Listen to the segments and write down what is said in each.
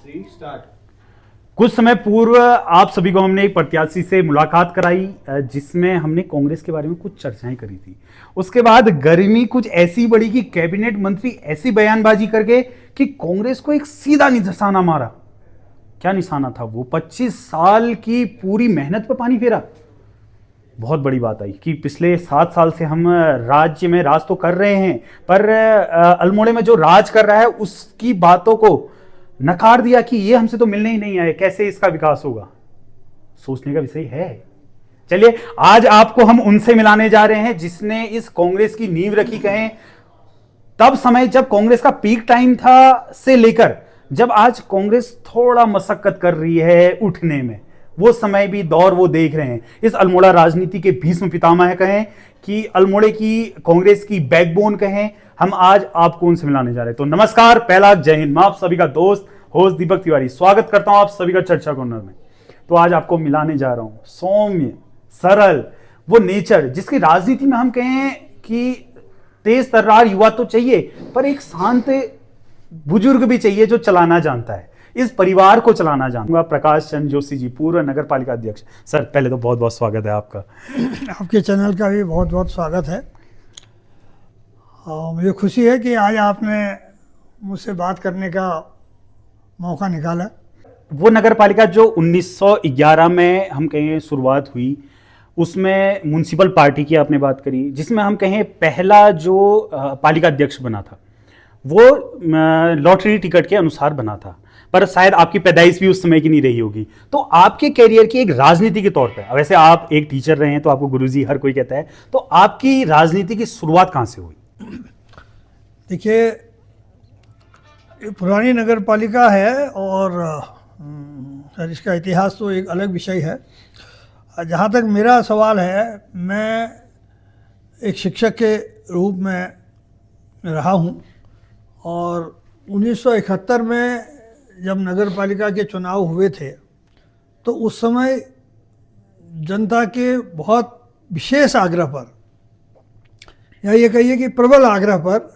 कुछ समय पूर्व आप सभी को हमने एक प्रत्याशी से मुलाकात कराई जिसमें हमने कांग्रेस के बारे में कुछ चर्चाएं करी थी। उसके बाद गर्मी कुछ ऐसी बढ़ी कि कैबिनेट मंत्री ऐसी बयानबाजी करके कि कांग्रेस को एक सीधा निशाना मारा। क्या निशाना था वो? 25 साल की पूरी मेहनत पर पानी फेरा। बहुत बड़ी बात आई कि पिछले 7 साल से हम राज्य में राज तो कर रहे हैं, पर अल्मोड़े में जो राज कर रहा है उसकी बातों को नकार दिया कि ये हमसे तो मिलने ही नहीं आए, कैसे इसका विकास होगा। सोचने का विषय है। चलिए आज आपको हम उनसे मिलाने जा रहे हैं जिसने इस कांग्रेस की नींव रखी, कहें तब समय जब कांग्रेस का पीक टाइम था से लेकर जब आज कांग्रेस थोड़ा मशक्कत कर रही है उठने में, वो समय भी दौर वो देख रहे हैं। इस अल्मोड़ा राजनीति के भीष्म पितामह कहें कि अल्मोड़े की कांग्रेस की बैकबोन कहें, हम आज आपको उनसे मिलाने जा रहे हैं। तो नमस्कार, पहला जय हिंद। मैं आप सभी का दोस्त होस्ट दीपक तिवारी स्वागत करता हूं आप सभी का चर्चा कॉर्नर में। तो आज आपको मिलाने जा रहा हूं सौम्य सरल वो नेचर जिसकी राजनीति में हम कहें कि तेज तर्रार युवा तो चाहिए, पर एक शांत बुजुर्ग भी चाहिए जो चलाना जानता है, इस परिवार को चलाना जानूंगा। प्रकाश चंद्र जोशी जी, पूर्व नगर पालिका अध्यक्ष। सर पहले तो बहुत बहुत स्वागत है आपका। आपके चैनल का भी बहुत बहुत स्वागत है। मुझे खुशी है कि आज आपने मुझसे बात करने का मौका निकाला। वो नगर पालिका जो 1911 में हम कहें शुरुआत हुई, उसमें म्युनिसिपल पार्टी की आपने बात करी, जिसमें हम कहें पहला जो पालिका अध्यक्ष बना था वो लॉटरी टिकट के अनुसार बना था, पर शायद आपकी पैदाइश भी उस समय की नहीं रही होगी। तो आपके कैरियर की एक राजनीति के तौर पर, वैसे आप एक टीचर रहे हैं तो आपको गुरुजी हर कोई कहता है, तो आपकी राजनीति की शुरुआत कहां से हुई? देखिए, पुरानी नगर पालिका है और सर इसका इतिहास तो एक अलग विषय है। जहाँ तक मेरा सवाल है, मैं एक शिक्षक के रूप में रहा हूँ और 1971 में जब नगर पालिका के चुनाव हुए थे तो उस समय जनता के बहुत विशेष आग्रह पर, या ये कहिए कि प्रबल आग्रह पर,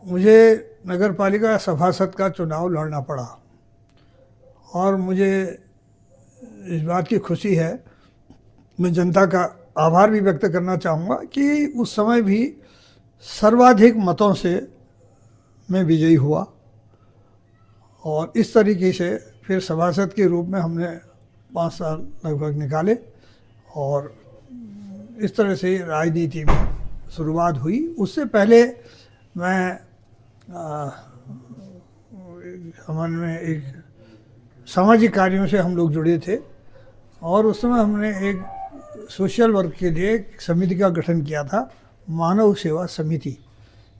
मुझे नगर पालिका सभासद का चुनाव लड़ना पड़ा। और मुझे इस बात की खुशी है, मैं जनता का आभार भी व्यक्त करना चाहूँगा कि उस समय भी सर्वाधिक मतों से मैं विजयी हुआ और इस तरीके से फिर सभासद के रूप में हमने 5 साल लगभग निकाले और इस तरह से राजनीति में शुरुआत हुई। उससे पहले मैं हमारे में एक सामाजिक कार्यों से हम लोग जुड़े थे और उस समय हमने एक सोशल वर्क के लिए एक समिति का गठन किया था, मानव सेवा समिति,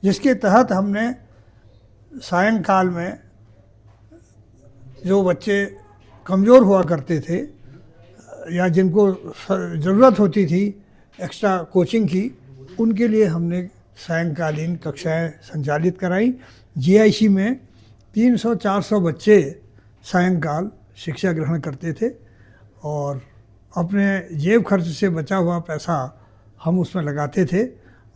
जिसके तहत हमने सायंकाल में जो बच्चे कमज़ोर हुआ करते थे या जिनको ज़रूरत होती थी एक्स्ट्रा कोचिंग की, उनके लिए हमने सायंकालीन कक्षाएं संचालित कराई। जीआईसी में 300-400 बच्चे सायंकाल शिक्षा ग्रहण करते थे और अपने जेब खर्च से बचा हुआ पैसा हम उसमें लगाते थे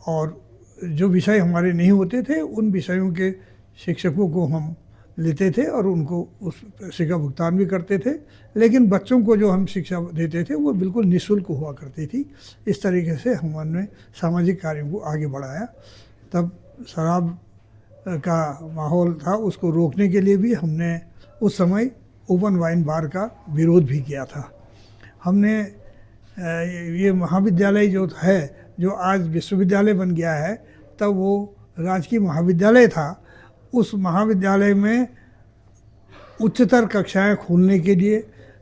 और जो विषय हमारे नहीं होते थे उन विषयों के शिक्षकों को हम लेते थे और उनको उस पैसे का भुगतान भी करते थे। लेकिन बच्चों को जो हम शिक्षा देते थे वो बिल्कुल निःशुल्क हुआ करती थी। इस तरीके से हमने सामाजिक कार्यों को आगे बढ़ाया। तब शराब का माहौल था, उसको रोकने के लिए भी हमने उस समय ओपन वाइन बार का विरोध भी किया था। हमने ये महाविद्यालय जो है, जो आज विश्वविद्यालय बन गया है, तब वो राजकीय महाविद्यालय था। उस महाविद्यालय में उच्चतर कक्षाएं खोलने के लिए,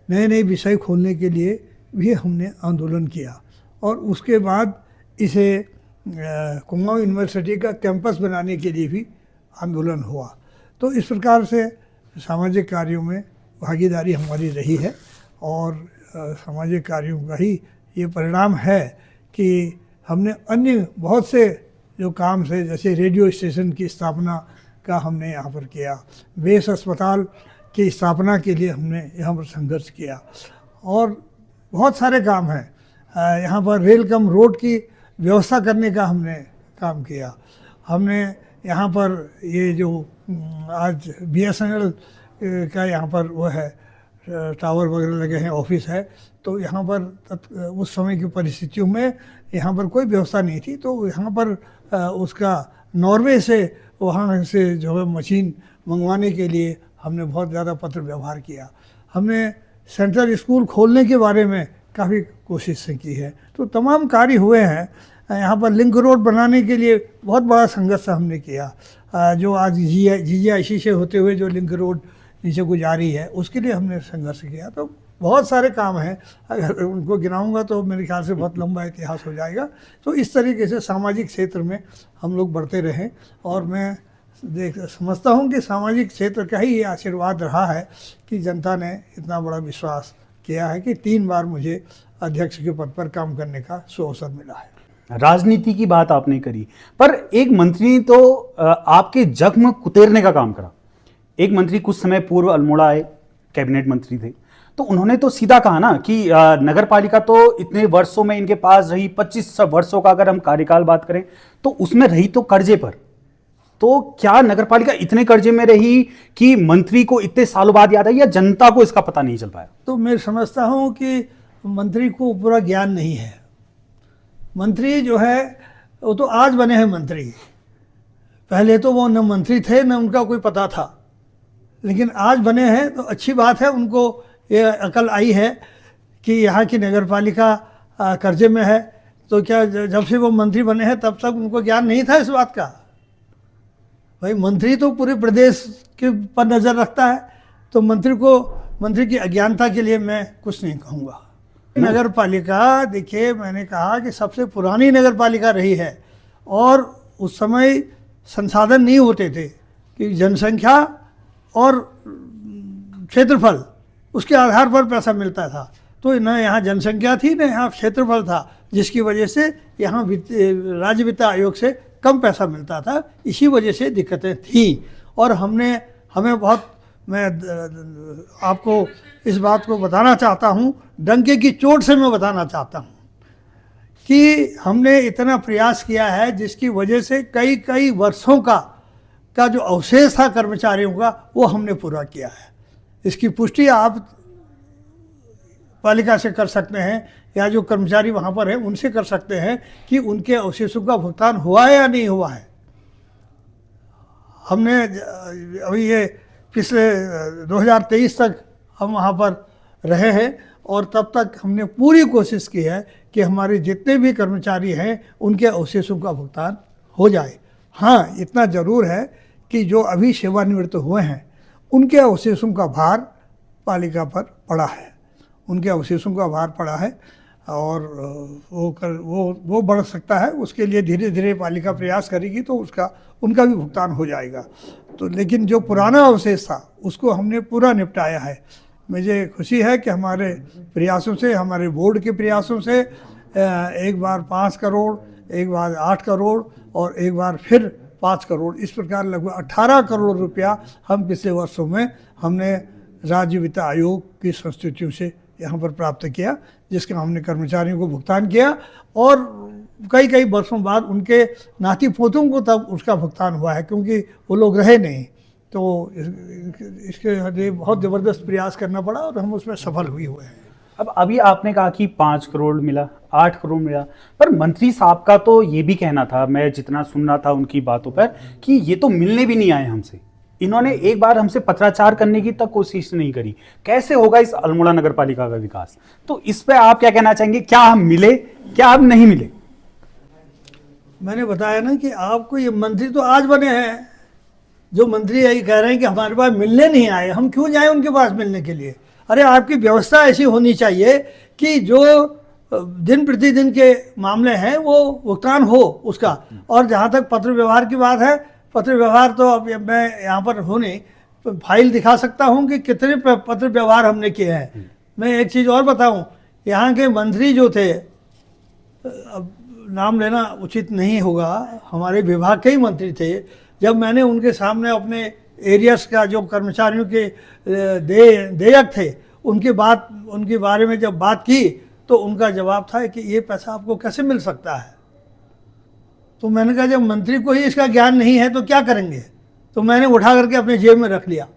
नए नए विषय खोलने के लिए भी हमने आंदोलन किया और उसके बाद इसे कुमाऊं यूनिवर्सिटी का कैंपस बनाने के लिए भी आंदोलन हुआ। तो इस प्रकार से सामाजिक कार्यों में भागीदारी हमारी रही है और सामाजिक कार्यों का ही ये परिणाम है कि हमने अन्य बहुत से जो काम से, जैसे रेडियो स्टेशन की स्थापना का हमने यहाँ पर किया, बेस अस्पताल की स्थापना के लिए हमने यहाँ पर संघर्ष किया और बहुत सारे काम हैं। यहाँ पर रेल कम रोड की व्यवस्था करने का हमने काम किया। हमने यहाँ पर ये जो आज BSNL का यहाँ पर वो है, टावर वगैरह लगे हैं, ऑफिस है। तो यहाँ पर उस समय की परिस्थितियों में यहाँ पर कोई व्यवस्था नहीं थी, तो यहाँ पर उसका नॉर्वे से वहाँ से जो है मशीन मंगवाने के लिए हमने बहुत ज़्यादा पत्र व्यवहार किया। हमने सेंट्रल स्कूल खोलने के बारे में काफ़ी कोशिशें की है। तो तमाम कार्य हुए हैं। यहाँ पर लिंक रोड बनाने के लिए बहुत बड़ा संघर्ष हमने किया। जो आज GIC से होते हुए जो लिंक रोड नीचे को जारी है, उसके लिए हमने संघर्ष किया। तो बहुत सारे काम हैं, अगर उनको गिनाऊंगा तो मेरे ख्याल से बहुत लंबा इतिहास हो जाएगा। तो इस तरीके से सामाजिक क्षेत्र में हम लोग बढ़ते रहें, और मैं समझता हूँ कि सामाजिक क्षेत्र का ही ये आशीर्वाद रहा है कि जनता ने इतना बड़ा विश्वास किया है कि 3 बार मुझे अध्यक्ष के पद पर काम करने का सुअवसर मिला है। राजनीति की बात आपने करी, पर एक मंत्री ने तो आपके जख्म कुचलने का काम करा। एक मंत्री कुछ समय पूर्व अल्मोड़ा आए, कैबिनेट मंत्री थे, तो उन्होंने तो सीधा कहा ना कि नगर पालिका तो इतने वर्षों में इनके पास रही, 25 वर्षों का अगर हम कार्यकाल बात करें तो उसमें रही तो कर्जे पर। तो क्या नगर पालिका इतने कर्जे में रही कि मंत्री को इतने सालों बाद याद आई, या जनता को इसका पता नहीं चल पाया? तो मैं समझता हूँ कि मंत्री को पूरा ज्ञान नहीं है। मंत्री जो है वो तो आज बने हैं मंत्री, पहले तो वो न मंत्री थे न उनका कोई पता था, लेकिन आज बने हैं तो अच्छी बात है। उनको ये अकल आई है कि यहाँ की नगर पालिका कर्जे में है। तो क्या जब से वो मंत्री बने हैं तब तक उनको ज्ञान नहीं था इस बात का? भाई मंत्री तो पूरे प्रदेश के पर नज़र रखता है, तो मंत्री की अज्ञानता के लिए मैं कुछ नहीं कहूँगा। नगर पालिका, देखिए मैंने कहा कि सबसे पुरानी नगर पालिका रही है, और उस समय संसाधन नहीं होते थे कि जनसंख्या और क्षेत्रफल, उसके आधार पर पैसा मिलता था। तो न यहाँ जनसंख्या थी न यहाँ क्षेत्रफल था, जिसकी वजह से यहाँ राज्य वित्त आयोग से कम पैसा मिलता था। इसी वजह से दिक्कतें थी। और हमें बहुत, मैं आपको इस बात को बताना चाहता हूँ, डंके की चोट से मैं बताना चाहता हूँ कि हमने इतना प्रयास किया है जिसकी वजह से कई वर्षों का जो अवशेष था कर्मचारियों का, वो हमने पूरा किया है। इसकी पुष्टि आप पालिका से कर सकते हैं, या जो कर्मचारी वहाँ पर हैं उनसे कर सकते हैं कि उनके अवशेषों का भुगतान हुआ है या नहीं हुआ है। हमने अभी ये पिछले 2023 तक हम वहाँ पर रहे हैं, और तब तक हमने पूरी कोशिश की है कि हमारे जितने भी कर्मचारी हैं उनके अवशेषों का भुगतान हो जाए। हाँ, इतना ज़रूर है कि जो अभी सेवानिवृत्त हुए हैं उनके अवशेषों का भार पालिका पर पड़ा है, उनके अवशेषों का भार पड़ा है, और वो बढ़ सकता है। उसके लिए धीरे धीरे पालिका प्रयास करेगी तो उनका भी भुगतान हो जाएगा। तो लेकिन जो पुराना अवशेष था उसको हमने पूरा निपटाया है। मुझे खुशी है कि हमारे प्रयासों से, हमारे बोर्ड के प्रयासों से एक बार 5 करोड़, एक बार 8 करोड़ और एक बार फिर 5 करोड़, इस प्रकार लगभग 18 करोड़ रुपया हम पिछले वर्षों में हमने राज्य वित्त आयोग की संस्तुतियों से यहाँ पर प्राप्त किया, जिसका हमने कर्मचारियों को भुगतान किया। और कई वर्षों बाद उनके नाती पोतों को तब उसका भुगतान हुआ है, क्योंकि वो लोग रहे नहीं। तो इसके लिए बहुत ज़बरदस्त प्रयास करना पड़ा और हम उसमें सफल हुए हैं। अब अभी आपने कहा कि 5 करोड़ मिला, 8 करोड़ मिला, पर मंत्री साहब का तो ये भी कहना था, मैं जितना सुन रहा था उनकी बातों पर, कि ये तो मिलने भी नहीं आए हमसे। इन्होंने एक बार हमसे पत्राचार करने की तक कोशिश नहीं करी। कैसे होगा इस अल्मोड़ा नगर पालिका का विकास? तो इस पे आप क्या कहना चाहेंगे? क्या हम मिले, क्या हम नहीं मिले? मैंने बताया ना कि आपको ये मंत्री तो आज बने हैं, जो मंत्री यही कह रहे हैं कि हमारे पास मिलने नहीं आए, हम क्यों जाएं उनके पास मिलने के लिए? अरे आपकी व्यवस्था ऐसी होनी चाहिए कि जो दिन प्रतिदिन के मामले हैं वो भुगतान हो उसका। और जहाँ तक पत्र व्यवहार की बात है, पत्र व्यवहार तो अब मैं यहाँ पर हो नहीं, तो फाइल दिखा सकता हूँ कि कितने पत्र व्यवहार हमने किए हैं। मैं एक चीज़ और बताऊँ, यहाँ के मंत्री जो थे, अब नाम लेना उचित नहीं होगा, हमारे विभाग के ही मंत्री थे, जब मैंने उनके सामने अपने एरियर्स का जो कर्मचारियों के देयक थे उनके बारे में जब बात की, तो उनका जवाब था कि ये पैसा आपको कैसे मिल सकता है। तो मैंने कहा जब मंत्री को ही इसका ज्ञान नहीं है तो क्या करेंगे? तो मैंने उठा करके अपने जेब में रख लिया।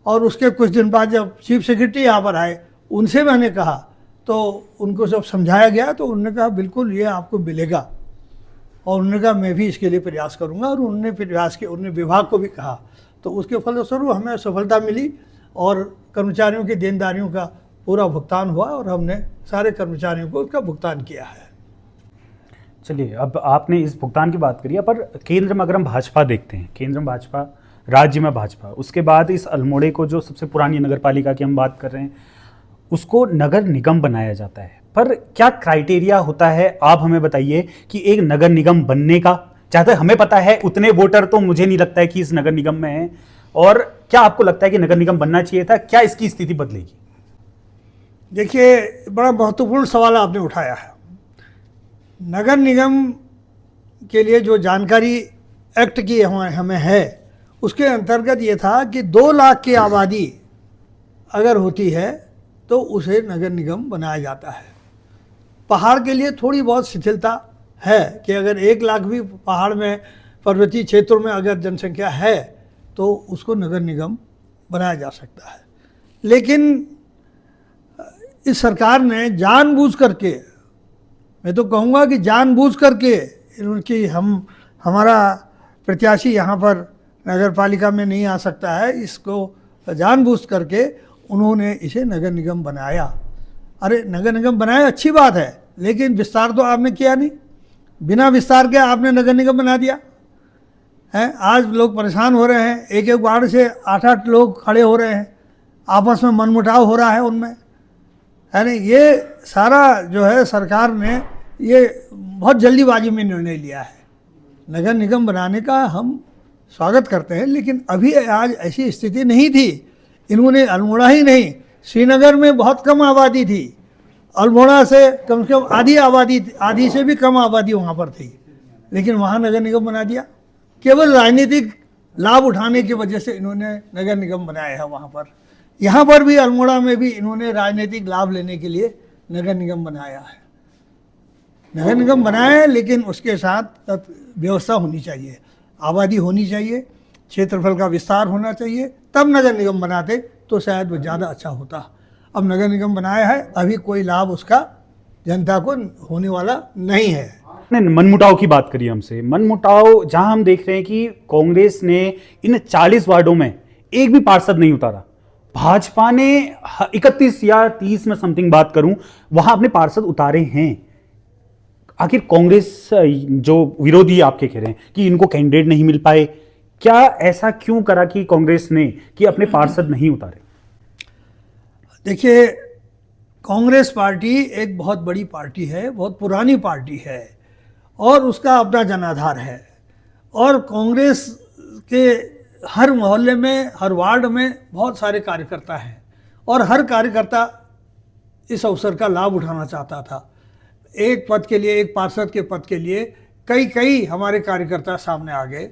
और उसके कुछ दिन बाद जब चीफ सेक्रेटरी यहाँ पर आए, उनसे मैंने कहा, तो उनको जब समझाया गया तो उन्होंने कहा बिल्कुल ये आपको मिलेगा, और उन्होंने कहा मैं भी इसके लिए प्रयास करूँगा, और उन्होंने प्रयास किया, उन्होंने विभाग को भी कहा, तो उसके फलस्वरूप हमें सफलता मिली और कर्मचारियों की देनदारियों का पूरा भुगतान हुआ और हमने सारे कर्मचारियों को उसका भुगतान किया है। चलिए, अब आपने इस भुगतान की बात करी है, पर केंद्र में अगर हम भाजपा देखते हैं, केंद्र में भाजपा, राज्य में भाजपा, उसके बाद इस अल्मोड़े को जो सबसे पुरानी नगर पालिका की हम बात कर रहे हैं, उसको नगर निगम बनाया जाता है। पर क्या क्राइटेरिया होता है, आप हमें बताइए कि एक नगर निगम बनने का, जहाँ तक हमें पता है उतने वोटर तो मुझे नहीं लगता है कि इस नगर निगम में हैं, और क्या आपको लगता है कि नगर निगम बनना चाहिए था, क्या इसकी स्थिति बदलेगी? देखिए, बड़ा महत्वपूर्ण सवाल आपने उठाया है। नगर निगम के लिए जो जानकारी एक्ट की हमें है, उसके अंतर्गत ये था कि 2 लाख की आबादी अगर होती है तो उसे नगर निगम बनाया जाता है। पहाड़ के लिए थोड़ी बहुत शिथिलता है कि अगर 1 लाख भी पहाड़ में, पर्वतीय क्षेत्रों में अगर जनसंख्या है तो उसको नगर निगम बनाया जा सकता है। लेकिन इस सरकार ने जानबूझ करके, मैं तो कहूँगा कि जानबूझ करके, उनकी हमारा प्रत्याशी यहाँ पर नगर पालिका में नहीं आ सकता है, इसको जानबूझ करके उन्होंने इसे नगर निगम बनाया। अरे नगर निगम बनाया अच्छी बात है, लेकिन विस्तार तो आपने किया नहीं, बिना विस्तार के आपने नगर निगम बना दिया है। आज लोग परेशान हो रहे हैं, एक एक वार्ड से 8-8 लोग खड़े हो रहे हैं, आपस में मनमुटाव हो रहा है उनमें, है नहीं। ये सारा जो है सरकार ने ये बहुत जल्दीबाजी में निर्णय लिया है। नगर निगम बनाने का हम स्वागत करते हैं, लेकिन अभी आज ऐसी स्थिति नहीं थी। इन्होंने अल्मोड़ा ही नहीं, श्रीनगर में बहुत कम आबादी थी, अल्मोड़ा से कम आधी आबादी, आधी से भी कम आबादी वहाँ पर थी, लेकिन वहाँ नगर निगम बना दिया। केवल राजनीतिक लाभ उठाने की वजह से इन्होंने नगर निगम बनाया है वहाँ पर। यहाँ पर भी अल्मोड़ा में भी इन्होंने राजनीतिक लाभ लेने के लिए नगर निगम बनाया है। नगर निगम बनाया है, लेकिन उसके साथ व्यवस्था होनी चाहिए, आबादी होनी चाहिए, क्षेत्रफल का विस्तार होना चाहिए, तब नगर निगम बनाते तो शायद वो ज़्यादा अच्छा होता। अब नगर निगम बनाया है, अभी कोई लाभ उसका जनता को होने वाला नहीं है। मनमुटाव की बात करिए हमसे, मनमुटाव जहां हम देख रहे हैं कि कांग्रेस ने इन 40 वार्डों में एक भी पार्षद नहीं उतारा, भाजपा ने 31 या 30 में समथिंग बात करूं, वहां अपने पार्षद उतारे हैं। आखिर कांग्रेस जो विरोधी आपके कह रहे हैं कि इनको कैंडिडेट नहीं मिल पाए, क्या ऐसा क्यों करा कि कांग्रेस ने कि अपने पार्षद नहीं उतारे? देखिए, कांग्रेस पार्टी एक बहुत बड़ी पार्टी है, बहुत पुरानी पार्टी है, और उसका अपना जनाधार है, और कांग्रेस के हर मोहल्ले में, हर वार्ड में बहुत सारे कार्यकर्ता हैं, और हर कार्यकर्ता इस अवसर का लाभ उठाना चाहता था। एक पद के लिए, एक पार्षद के पद के लिए कई हमारे कार्यकर्ता सामने आ गए,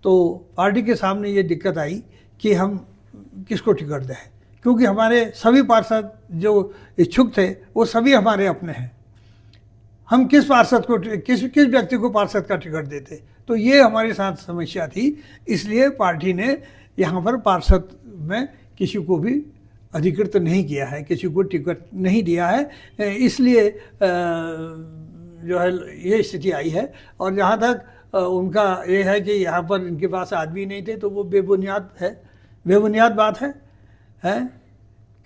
तो पार्टी के सामने ये दिक्कत आई कि हम किसको टिकट दें, क्योंकि हमारे सभी पार्षद जो इच्छुक थे वो सभी हमारे अपने हैं। हम किस पार्षद को, किस व्यक्ति को पार्षद का टिकट देते, तो ये हमारे साथ समस्या थी। इसलिए पार्टी ने यहाँ पर पार्षद में किसी को भी अधिकृत नहीं किया है, किसी को टिकट नहीं दिया है, इसलिए जो है ये स्थिति आई है। और जहाँ तक उनका ये है कि यहाँ पर इनके पास आदमी नहीं थे, तो वो बेबुनियाद है, बेबुनियाद बात है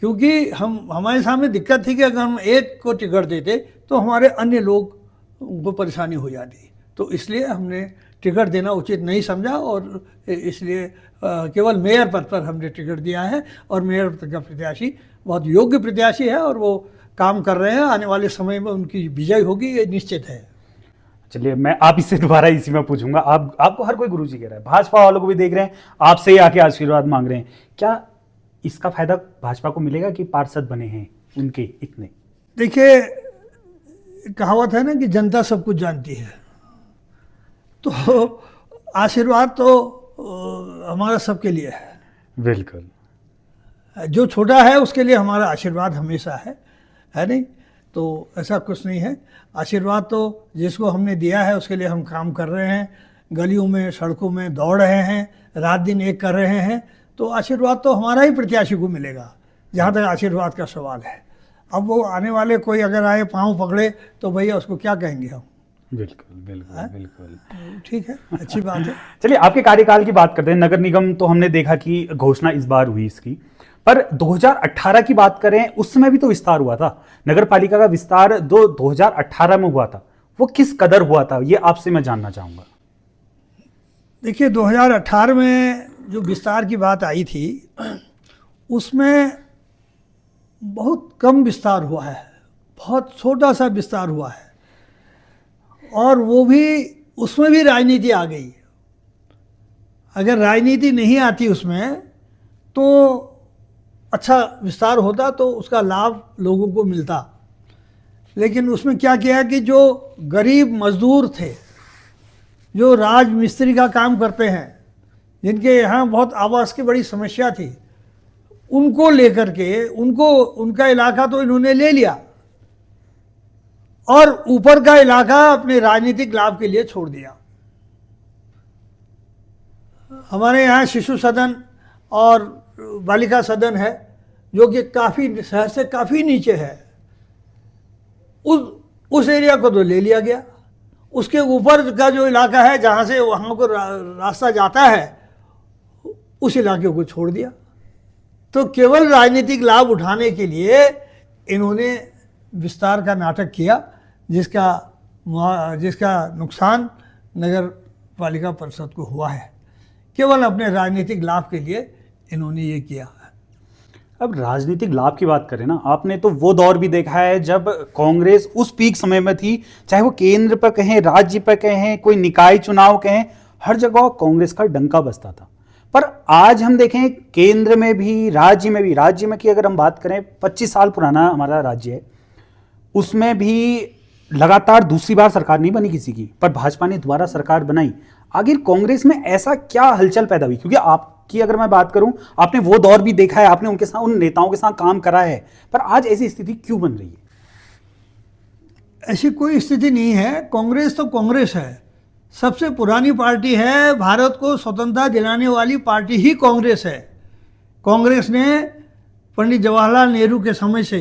क्योंकि हमारे सामने दिक्कत थी कि अगर हम एक को टिकट देते तो हमारे अन्य लोग उनको परेशानी हो जाती, तो इसलिए हमने टिकट देना उचित नहीं समझा, और इसलिए केवल मेयर पद पर हमने टिकट दिया है। और मेयर पद का प्रत्याशी बहुत योग्य प्रत्याशी है, और वो काम कर रहे हैं, आने वाले समय में उनकी विजय होगी, ये निश्चित है। चलिए, मैं आप इससे दोबारा इसी में पूछूंगा। आपको हर कोई गुरुजी कह रहा है, भाजपा वालों को भी देख रहे हैं, आपसे ही आके आशीर्वाद मांग रहे हैं, क्या इसका फायदा भाजपा को मिलेगा कि पार्षद बने हैं उनके इतने? देखिए, कहावत है ना कि जनता सब कुछ जानती है, तो आशीर्वाद तो हमारा सबके लिए है। बिल्कुल, जो छोटा है उसके लिए हमारा आशीर्वाद हमेशा है नहीं, तो ऐसा कुछ नहीं है। आशीर्वाद तो जिसको हमने दिया है उसके लिए हम काम कर रहे हैं, गलियों में, सड़कों में दौड़ रहे हैं, रात दिन एक कर रहे हैं, तो तो आशीर्वाद तो हमारा ही प्रत्याशी को मिलेगा, जहाँ तक आशीर्वाद का सवाल है। अब वो आने वाले कोई अगर आए पाँव पकड़े तो भैया उसको क्या कहेंगे हम। बिल्कुल बिल्कुल बिल्कुल। ठीक है, अच्छी बात है। चलिए आपके कार्यकाल की बात करते हैं। नगर निगम तो हमने देखा कि घोषणा इस बार हुई इसकी, पर 2018 की बात करें उस समय भी तो विस्तार हुआ था। नगर पालिका का विस्तार 2018 में हुआ था, वो किस कदर हुआ था ये आपसे मैं जानना चाहूंगा। देखिए 2018 में जो विस्तार की बात आई थी उसमें बहुत कम विस्तार हुआ है, बहुत छोटा सा विस्तार हुआ है, और वो भी उसमें भी राजनीति आ गई। अगर राजनीति नहीं आती उसमें तो अच्छा विस्तार होता, तो उसका लाभ लोगों को मिलता। लेकिन उसमें क्या किया कि जो गरीब मजदूर थे, जो राज मिस्त्री का काम करते हैं, जिनके यहाँ बहुत आवास की बड़ी समस्या थी, उनको लेकर के उनका इलाका तो इन्होंने ले लिया और ऊपर का इलाका अपने राजनीतिक लाभ के लिए छोड़ दिया। हमारे यहाँ शिशु सदन और बालिका सदन है जो कि काफ़ी शहर से काफ़ी नीचे है, उस एरिया को तो ले लिया गया। उसके ऊपर का जो इलाका है जहाँ से वहाँ को रास्ता जाता है, उस इलाके को छोड़ दिया। तो केवल राजनीतिक लाभ उठाने के लिए इन्होंने विस्तार का नाटक किया, जिसका नुकसान नगर पालिका परिषद को हुआ है। केवल अपने राजनीतिक लाभ के लिए इन्होंने ये किया है। अब राजनीतिक लाभ की बात करें ना, आपने तो वो दौर भी देखा है जब कांग्रेस उस पीक समय में थी, चाहे वो केंद्र पर कहें, राज्य पर कहें, कोई निकाय चुनाव कहें, हर जगह कांग्रेस का डंका बजता था। पर आज हम देखें केंद्र में भी, राज्य में की अगर हम बात करें, 25 साल पुराना हमारा राज्य है, उसमें भी लगातार दूसरी बार सरकार नहीं बनी किसी की, पर भाजपा ने दोबारा सरकार बनाई। आखिर कांग्रेस में ऐसा क्या हलचल पैदा हुई? क्योंकि आपकी अगर मैं बात करूं, आपने वो दौर भी देखा है, आपने उनके साथ, उन नेताओं के साथ काम करा है, पर आज ऐसी स्थिति क्यों बन रही है? ऐसी कोई स्थिति नहीं है। कांग्रेस तो कांग्रेस है, सबसे पुरानी पार्टी है, भारत को स्वतंत्रता दिलाने वाली पार्टी ही कांग्रेस है। कांग्रेस ने पंडित जवाहरलाल नेहरू के समय से,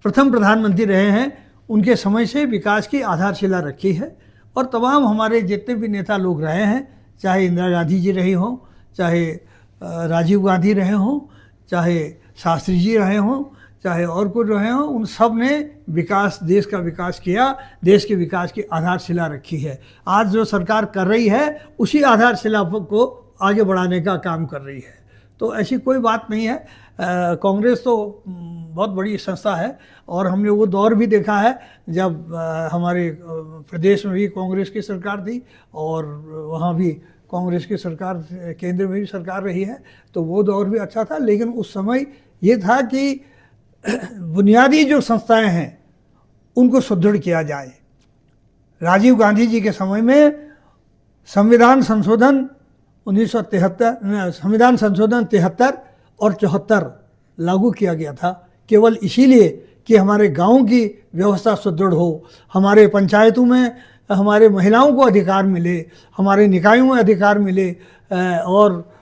प्रथम प्रधानमंत्री रहे हैं, उनके समय से विकास की आधारशिला रखी है। और तमाम हमारे जितने भी नेता लोग रहे हैं, चाहे इंदिरा गांधी जी रही हों, चाहे राजीव गांधी रहे हों, चाहे शास्त्री जी रहे हों, चाहे और कोई रहे हों, उन सब ने विकास, देश का विकास किया, देश के विकास की आधारशिला रखी है। आज जो सरकार कर रही है उसी आधारशिला को आगे बढ़ाने का काम कर रही है। तो ऐसी कोई बात नहीं है। कांग्रेस तो बहुत बड़ी संस्था है, और हमने वो दौर भी देखा है जब हमारे प्रदेश में भी कांग्रेस की सरकार थी और वहाँ भी कांग्रेस की सरकार, केंद्र में भी सरकार रही है, तो वो दौर भी अच्छा था। लेकिन उस समय ये था कि बुनियादी जो संस्थाएं हैं उनको सुदृढ़ किया जाए। राजीव गांधी जी के समय में संविधान संशोधन 1973, संविधान संशोधन 73 और 74 लागू किया गया था, केवल इसीलिए कि हमारे गांव की व्यवस्था सुदृढ़ हो, हमारे पंचायतों में हमारे महिलाओं को अधिकार मिले, हमारे निकायों में अधिकार मिले, और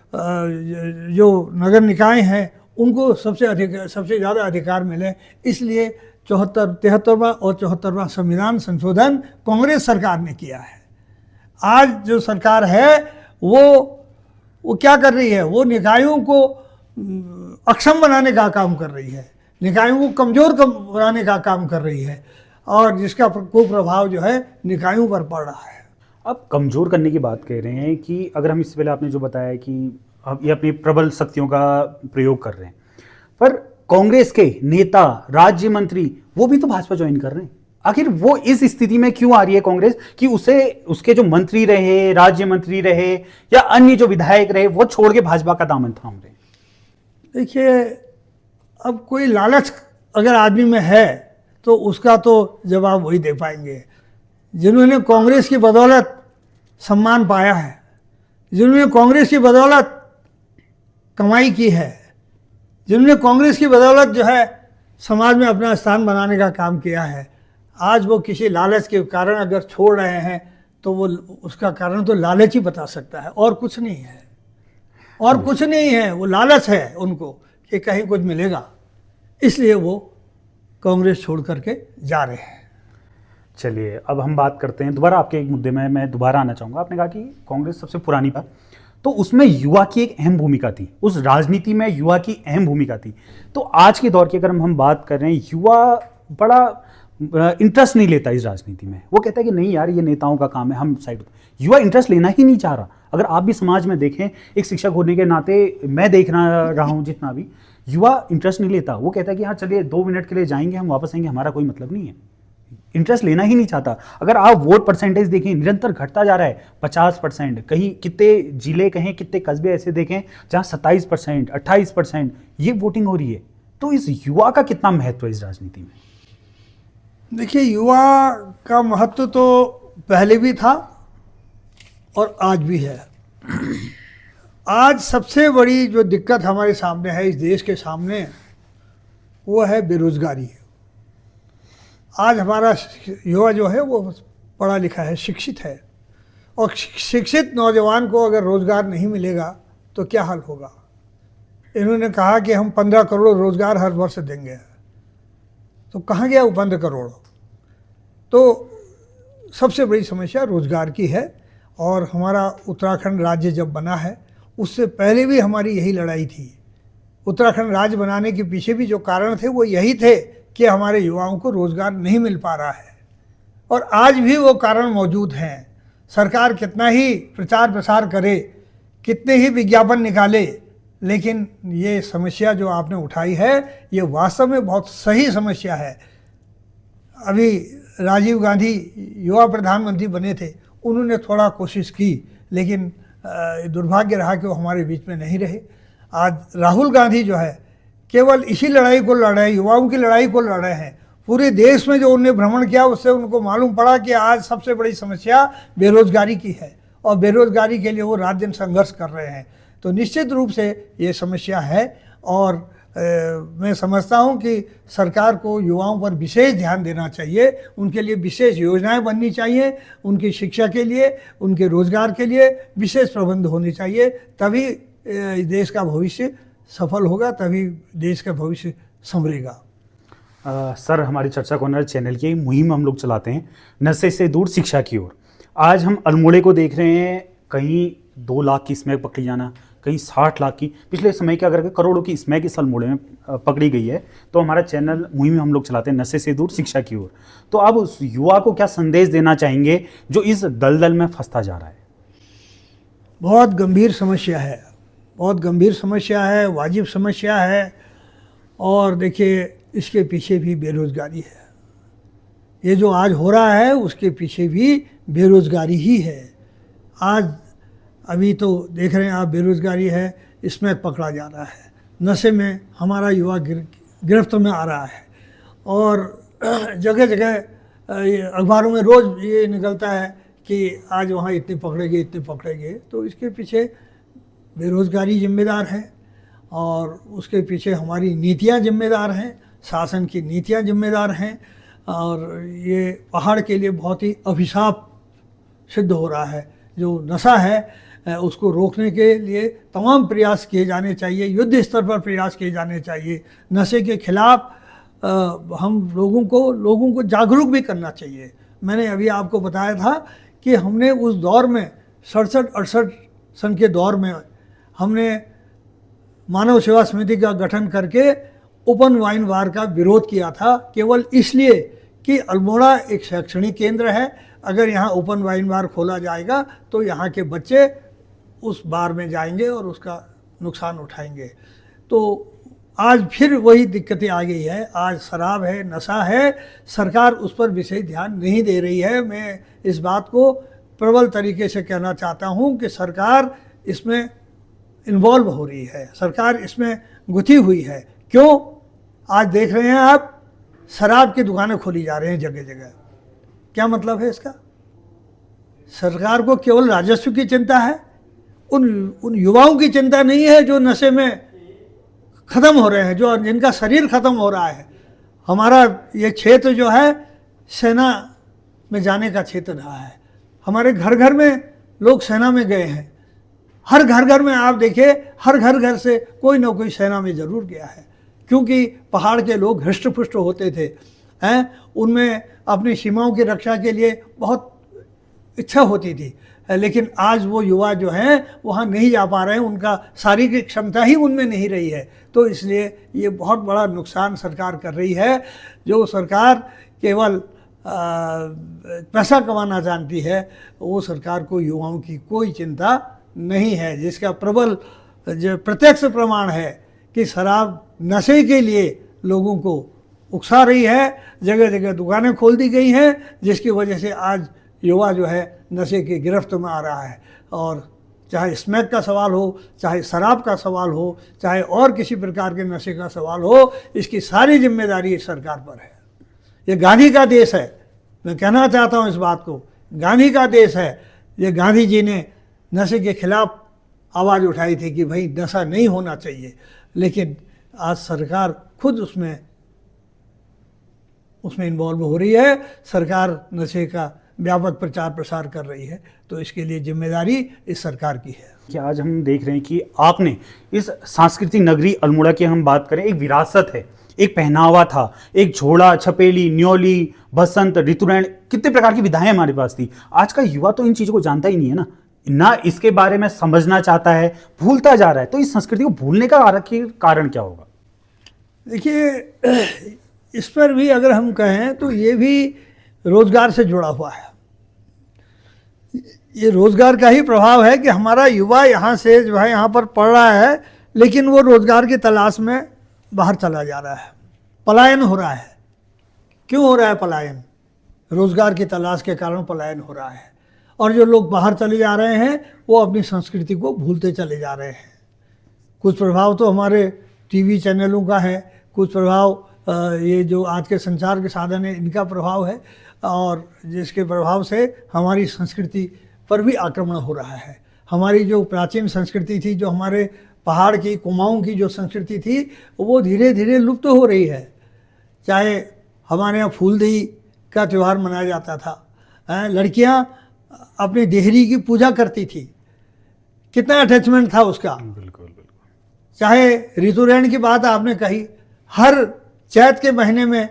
जो नगर निकाय हैं उनको सबसे ज़्यादा अधिकार मिले। इसलिए 73वां और 74वां संविधान संशोधन कांग्रेस सरकार ने किया है। आज जो सरकार है वो क्या कर रही है? वो निकायों को अक्षम बनाने का काम कर रही है, निकायों को कमज़ोर बनाने का काम कर रही है, और जिसका कुप्रभाव जो है निकायों पर पड़ रहा है। अब कमज़ोर करने की बात कह रहे हैं कि अगर हम इससे पहले आपने जो बताया कि अब ये अपनी प्रबल शक्तियों का प्रयोग कर रहे हैं, पर कांग्रेस के नेता, राज्य मंत्री, वो भी तो भाजपा ज्वाइन कर रहे हैं। आखिर वो इस स्थिति में क्यों आ रही है कांग्रेस कि उसके जो मंत्री रहे, राज्य मंत्री रहे या अन्य जो विधायक रहे, वो छोड़ के भाजपा का दामन थाम रहे? देखिए, अब कोई लालच अगर आदमी में है तो उसका तो जवाब वही दे पाएंगे। जिन्होंने कांग्रेस की बदौलत सम्मान पाया है, जिन्होंने कांग्रेस की बदौलत कमाई की है, जिन्होंने कांग्रेस की बदौलत जो है समाज में अपना स्थान बनाने का काम किया है, आज वो किसी लालच के कारण अगर छोड़ रहे हैं तो वो उसका कारण तो लालच ही बता सकता है, और कुछ नहीं है। और कुछ नहीं है, वो लालच है उनको कि कहीं कुछ मिलेगा, इसलिए वो कांग्रेस छोड़ करके जा रहे हैं। चलिए अब हम बात करते हैं दोबारा आपके एक मुद्दे में, मैं दोबारा आना चाहूँगा। आपने कहा कि कांग्रेस सबसे पुरानी बात, तो उसमें युवा की एक अहम भूमिका थी, उस राजनीति में युवा की अहम भूमिका थी। तो आज के दौर की अगर हम बात कर रहे हैं, युवा बड़ा इंटरेस्ट नहीं लेता इस राजनीति में। वो कहता है कि नहीं यार, ये नेताओं का काम है, हम साइड। युवा इंटरेस्ट लेना ही नहीं चाह रहा। अगर आप भी समाज में देखें, एक शिक्षक होने के नाते मैं देख रहा हूँ जितना भी, युवा इंटरेस्ट नहीं लेता। वो कहता है कि हाँ चलिए 2 मिनट के लिए जाएंगे, हम वापस आएंगे, हमारा कोई मतलब नहीं है। इंटरेस्ट लेना ही नहीं चाहता। अगर आप वोट परसेंटेज देखें, निरंतर घटता जा रहा है, 50%। कहीं कितने जिले कहें, कितने कस्बे ऐसे देखें जहां 27%, 28% ये वोटिंग हो रही है। तो इस युवा का कितना महत्व है इस राजनीति में? देखिए, युवा का महत्व तो पहले भी था और आज भी है। आज सबसे बड़ी जो दिक्कत हमारे सामने है, इस देश के सामने, वो है बेरोजगारी। आज हमारा युवा जो है वो पढ़ा लिखा है, शिक्षित है, और शिक्षित नौजवान को अगर रोज़गार नहीं मिलेगा तो क्या हाल होगा। इन्होंने कहा कि हम 15 करोड़ रोज़गार हर वर्ष देंगे, तो कहाँ गया वो 15 करोड़? तो सबसे बड़ी समस्या रोज़गार की है। और हमारा उत्तराखंड राज्य जब बना है, उससे पहले भी हमारी यही लड़ाई थी। उत्तराखंड राज्य बनाने के पीछे भी जो कारण थे वो यही थे कि हमारे युवाओं को रोज़गार नहीं मिल पा रहा है, और आज भी वो कारण मौजूद हैं। सरकार कितना ही प्रचार प्रसार करे, कितने ही विज्ञापन निकाले, लेकिन ये समस्या जो आपने उठाई है, ये वास्तव में बहुत सही समस्या है। अभी राजीव गांधी युवा प्रधानमंत्री बने थे, उन्होंने थोड़ा कोशिश की, लेकिन दुर्भाग्य रहा कि वो हमारे बीच में नहीं रहे। आज राहुल गांधी जो है, केवल इसी लड़ाई को लड़ रहे हैं, युवाओं की लड़ाई को लड़ रहे हैं। पूरे देश में जो उन्होंने भ्रमण किया, उससे उनको मालूम पड़ा कि आज सबसे बड़ी समस्या बेरोजगारी की है, और बेरोजगारी के लिए वो रात दिन संघर्ष कर रहे हैं। तो निश्चित रूप से ये समस्या है, और मैं समझता हूँ कि सरकार को युवाओं पर विशेष ध्यान देना चाहिए, उनके लिए विशेष योजनाएं बननी चाहिए, उनकी शिक्षा के लिए, उनके रोजगार के लिए विशेष प्रबंध होने चाहिए। तभी देश का भविष्य सफल होगा, तभी देश का भविष्य संवरेगा। सर, हमारी चर्चा कॉर्नर चैनल की मुहिम हम लोग चलाते हैं, नशे से दूर शिक्षा की ओर। आज हम अल्मोड़े को देख रहे हैं, कहीं 2 लाख की स्मैक पकड़ी जाना, कहीं 60 लाख की, पिछले समय के अगर करोड़ों की स्मैक इस अल्मोड़े में पकड़ी गई है। तो हमारा चैनल मुहिम हम लोग चलाते हैं, नशे से दूर शिक्षा की ओर। तो आप उस युवा को क्या संदेश देना चाहेंगे जो इस दलदल में फंसता जा रहा है? बहुत गंभीर समस्या है, बहुत गंभीर समस्या है, वाजिब समस्या है। और देखिए, इसके पीछे भी बेरोज़गारी है। ये जो आज हो रहा है, उसके पीछे भी बेरोज़गारी ही है। आज अभी तो देख रहे हैं आप, बेरोज़गारी है, इसमें पकड़ा जा रहा है, नशे में हमारा युवा गिरफ्त में आ रहा है, और जगह जगह अखबारों में रोज़ ये निकलता है कि आज वहाँ इतने पकड़ेंगे, इतने पकड़ेंगे। तो इसके पीछे बेरोज़गारी जिम्मेदार है, और उसके पीछे हमारी नीतियाँ जिम्मेदार हैं, शासन की नीतियाँ जिम्मेदार हैं। और ये पहाड़ के लिए बहुत ही अभिशाप सिद्ध हो रहा है। जो नशा है, उसको रोकने के लिए तमाम प्रयास किए जाने चाहिए, युद्ध स्तर पर प्रयास किए जाने चाहिए। नशे के खिलाफ हम लोगों को जागरूक भी करना चाहिए। मैंने अभी आपको बताया था कि हमने उस दौर में 67-68 सन के दौर में हमने मानव सेवा समिति का गठन करके ओपन वाइन बार का विरोध किया था, केवल इसलिए कि अल्मोड़ा एक शैक्षणिक केंद्र है। अगर यहाँ ओपन वाइन बार खोला जाएगा तो यहाँ के बच्चे उस बार में जाएंगे और उसका नुकसान उठाएंगे। तो आज फिर वही दिक्कतें आ गई है। आज शराब है, नशा है, सरकार उस पर विशेष ध्यान नहीं दे रही है। मैं इस बात को प्रबल तरीके से कहना चाहता हूँ कि सरकार इसमें इन्वॉल्व हो रही है, सरकार इसमें गुथी हुई है। क्यों? आज देख रहे हैं आप, शराब की दुकानें खोली जा रही हैं जगह जगह। क्या मतलब है इसका? सरकार को केवल राजस्व की चिंता है, उन युवाओं की चिंता नहीं है जो नशे में ख़त्म हो रहे हैं, जो जिनका शरीर ख़त्म हो रहा है। हमारा ये क्षेत्र जो है सेना में जाने का क्षेत्र रहा है। हमारे घर घर में लोग सेना में गए हैं, हर घर घर में आप देखिए, हर घर घर से कोई ना कोई सेना में ज़रूर गया है, क्योंकि पहाड़ के लोग हृष्ट पुष्ट होते थे, हैं, उनमें अपनी सीमाओं की रक्षा के लिए बहुत इच्छा होती थी। लेकिन आज वो युवा जो हैं वहाँ नहीं जा पा रहे हैं, उनका शारीरिक क्षमता ही उनमें नहीं रही है। तो इसलिए ये बहुत बड़ा नुकसान सरकार कर रही है। जो सरकार केवल पैसा कमाना जानती है, वो सरकार को युवाओं की कोई चिंता नहीं है, जिसका प्रबल जो प्रत्यक्ष प्रमाण है कि शराब नशे के लिए लोगों को उकसा रही है। जगह जगह दुकानें खोल दी गई हैं, जिसकी वजह से आज युवा जो है नशे की गिरफ्त में आ रहा है। और चाहे स्मैक का सवाल हो, चाहे शराब का सवाल हो, चाहे और किसी प्रकार के नशे का सवाल हो, इसकी सारी जिम्मेदारी इस सरकार पर है। ये गांधी का देश है, मैं कहना चाहता हूँ इस बात को, गांधी का देश है। ये गांधी जी ने नशे के खिलाफ आवाज़ उठाई थी कि भाई नशा नहीं होना चाहिए, लेकिन आज सरकार खुद उसमें इन्वॉल्व हो रही है। सरकार नशे का व्यापक प्रचार प्रसार कर रही है, तो इसके लिए जिम्मेदारी इस सरकार की है। कि आज हम देख रहे हैं कि आपने इस सांस्कृतिक नगरी अल्मोड़ा की हम बात करें, एक विरासत है, एक पहनावा था, एक झोला, छपेली, न्योली, बसंत, ऋतुरायण, कितने प्रकार की विधाएं हमारे पास थी। आज का युवा तो इन चीज़ों को जानता ही नहीं है ना इसके बारे में समझना चाहता है, भूलता जा रहा है। तो इस संस्कृति को भूलने का आखिर कारण क्या होगा? देखिए, इस पर भी अगर हम कहें तो ये भी रोजगार से जुड़ा हुआ है। ये रोजगार का ही प्रभाव है कि हमारा युवा यहाँ से जो है यहाँ पर पढ़ रहा है, लेकिन वो रोजगार की तलाश में बाहर चला जा रहा है, पलायन हो रहा है। क्यों हो रहा है पलायन? रोजगार की तलाश के कारण पलायन हो रहा है। और जो लोग बाहर चले जा रहे हैं वो अपनी संस्कृति को भूलते चले जा रहे हैं। कुछ प्रभाव तो हमारे टीवी चैनलों का है, कुछ प्रभाव ये जो आज के संचार के साधन है इनका प्रभाव है, और जिसके प्रभाव से हमारी संस्कृति पर भी आक्रमण हो रहा है। हमारी जो प्राचीन संस्कृति थी, जो हमारे पहाड़ की कुमाऊं की जो संस्कृति थी, वो धीरे धीरे लुप्त हो रही है। चाहे हमारे यहाँ फूलदेई का त्यौहार मनाया जाता था, लड़कियाँ अपनी देहरी की पूजा करती थी, कितना अटैचमेंट था उसका। बिल्कुल। चाहे ऋतुरायण की बात आपने कही, हर चैत के महीने में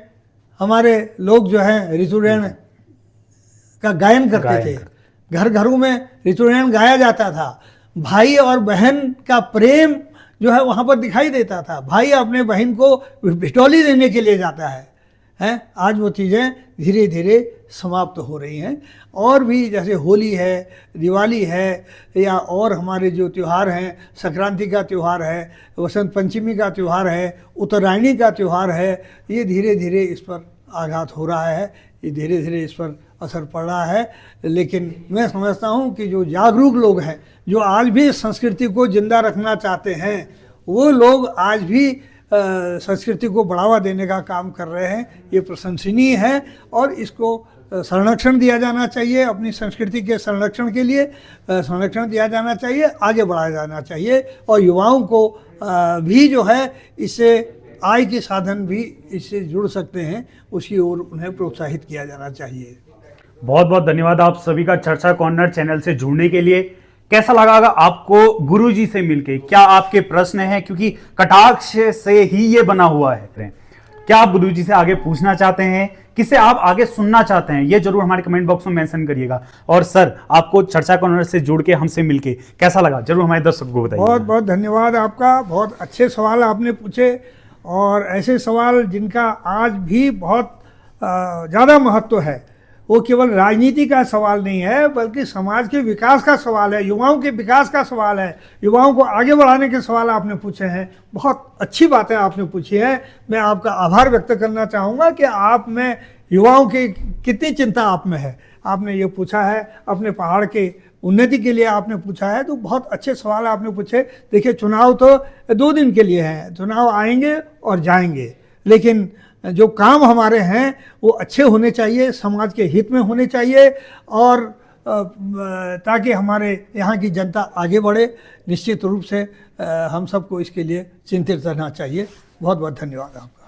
हमारे लोग जो हैं ऋतुरायण का गायन करते थे। घर घरों में ऋतुरायण गाया जाता था। भाई और बहन का प्रेम जो है वहाँ पर दिखाई देता था। भाई अपने बहन को बिटौली देने के लिए जाता है। आज वो चीज़ें धीरे धीरे समाप्त हो रही हैं। और भी जैसे होली है, दिवाली है, या और हमारे जो त्यौहार हैं, संक्रांति का त्यौहार है, वसंत पंचमी का त्यौहार है, उत्तरायणी का त्यौहार है, ये धीरे धीरे इस पर आघात हो रहा है, ये धीरे धीरे इस पर असर पड़ रहा है। लेकिन मैं समझता हूँ कि जो जागरूक लोग हैं, जो आज भी संस्कृति को जिंदा रखना चाहते हैं, वो लोग आज भी संस्कृति को बढ़ावा देने का काम कर रहे हैं। ये प्रशंसनीय है और इसको संरक्षण दिया जाना चाहिए। अपनी संस्कृति के संरक्षण के लिए संरक्षण दिया जाना चाहिए, आगे बढ़ाया जाना चाहिए। और युवाओं को भी जो है इससे आय के साधन भी इससे जुड़ सकते हैं, उसकी ओर उन्हें प्रोत्साहित किया जाना चाहिए। बहुत बहुत धन्यवाद आप सभी का चर्चा कॉर्नर चैनल से जुड़ने के लिए। कैसा लगा आपको गुरुजी से मिलके? क्या आपके प्रश्न हैं? क्योंकि कटाक्ष से ही ये बना हुआ है। क्या आप गुरुजी से आगे पूछना चाहते हैं? किसे आप आगे सुनना चाहते हैं? ये जरूर हमारे कमेंट बॉक्स में मेंशन करिएगा। और सर, आपको चर्चा कॉर्नर से जुड़ के हमसे मिलके कैसा लगा, जरूर हमारे दर्शकों को बताइए। बहुत बहुत धन्यवाद आपका। बहुत अच्छे सवाल आपने पूछे, और ऐसे सवाल जिनका आज भी बहुत ज़्यादा महत्व है। वो केवल राजनीति का सवाल नहीं है, बल्कि समाज के विकास का सवाल है, युवाओं के विकास का सवाल है, युवाओं को आगे बढ़ाने के सवाल आपने पूछे हैं। बहुत अच्छी बातें आपने पूछी हैं। मैं आपका आभार व्यक्त करना चाहूँगा कि आप में युवाओं की कितनी चिंता आप में है। आपने ये पूछा है, अपने पहाड़ के उन्नति के लिए आपने पूछा है, तो बहुत अच्छे सवाल आपने पूछे। देखिए, चुनाव तो 2 दिन के लिए हैं, चुनाव आएंगे और जाएंगे, लेकिन जो काम हमारे हैं वो अच्छे होने चाहिए, समाज के हित में होने चाहिए, और ताकि हमारे यहाँ की जनता आगे बढ़े। निश्चित रूप से हम सबको इसके लिए चिंतित रहना चाहिए। बहुत बहुत धन्यवाद आपका।